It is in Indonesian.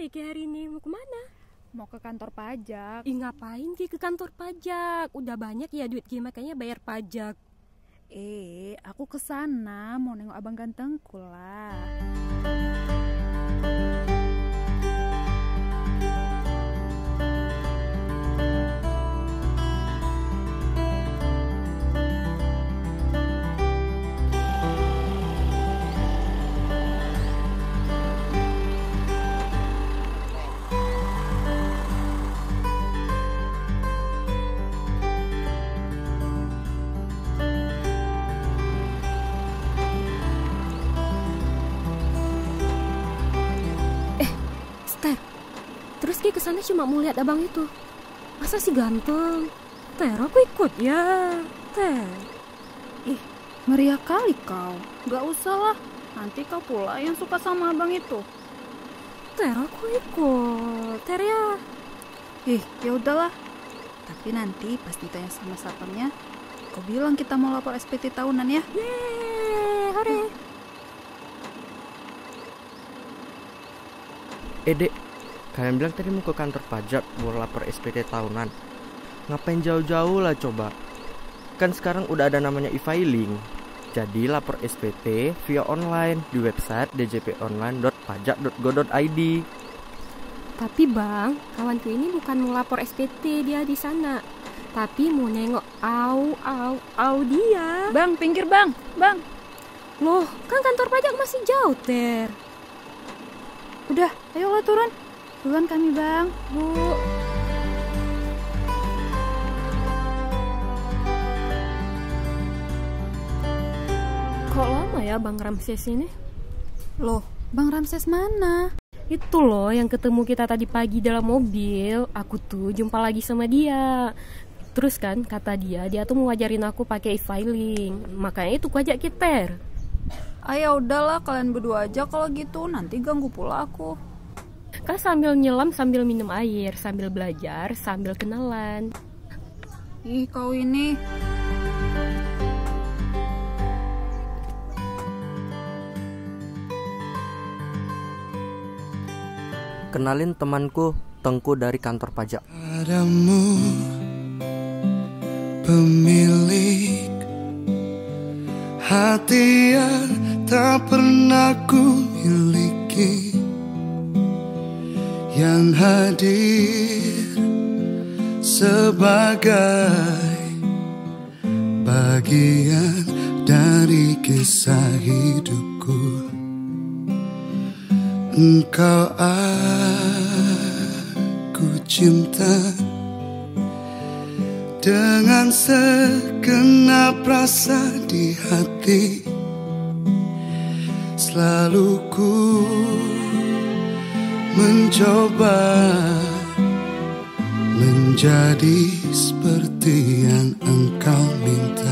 Ki hari ini? Mau kemana? Mau ke kantor pajak. Ih, ngapain Ki ke kantor pajak? Udah banyak ya duit Ki, makanya bayar pajak. Aku kesana mau nengok abang gantengku lah. Terus Ki kesana cuma mau lihat abang itu. Masa sih ganteng? Ter, aku ikut ya. Ter. Meriah kali kau. Gak usah lah. Nanti kau pula yang suka sama abang itu. Ter, aku ikut. Ter ya. Ya udahlah. Tapi nanti pas ditanya sama satpamnya, kau bilang kita mau lapor SPT tahunan ya. Yeay, hore. Dek, kalian bilang tadi mau ke kantor pajak mau lapor SPT tahunan. Ngapain jauh-jauh lah coba? Kan sekarang udah ada namanya e-filing. Jadi lapor SPT via online di website djponline.pajak.go.id. Tapi bang, kawanku ini bukan mau lapor SPT dia di sana, tapi mau nengok au dia. Bang, pinggir bang. Loh, kan kantor pajak masih jauh, Ter. Udah, ayolah turun. Duluan kami bang. Bu. Kok lama ya Bang Ramses ini? Loh, Bang Ramses mana? Itu loh yang ketemu kita tadi pagi dalam mobil. Aku tuh jumpa lagi sama dia. Terus kan kata dia tuh mau ngajarin aku pakai e-filing. Makanya itu ku ajak kita. Ya udahlah, kalian berdua aja kalau gitu. Nanti ganggu pula aku. Kan sambil nyelam, sambil minum air, sambil belajar, sambil kenalan. Kau ini. Kenalin temanku, Tengku dari kantor pajak. Padamu, pemilik hati yang tak pernah ku miliki, yang hadir sebagai bagian dari kisah hidupku. Engkau aku cinta dengan segenap rasa di hati. Selalu ku mencoba menjadi seperti yang engkau minta.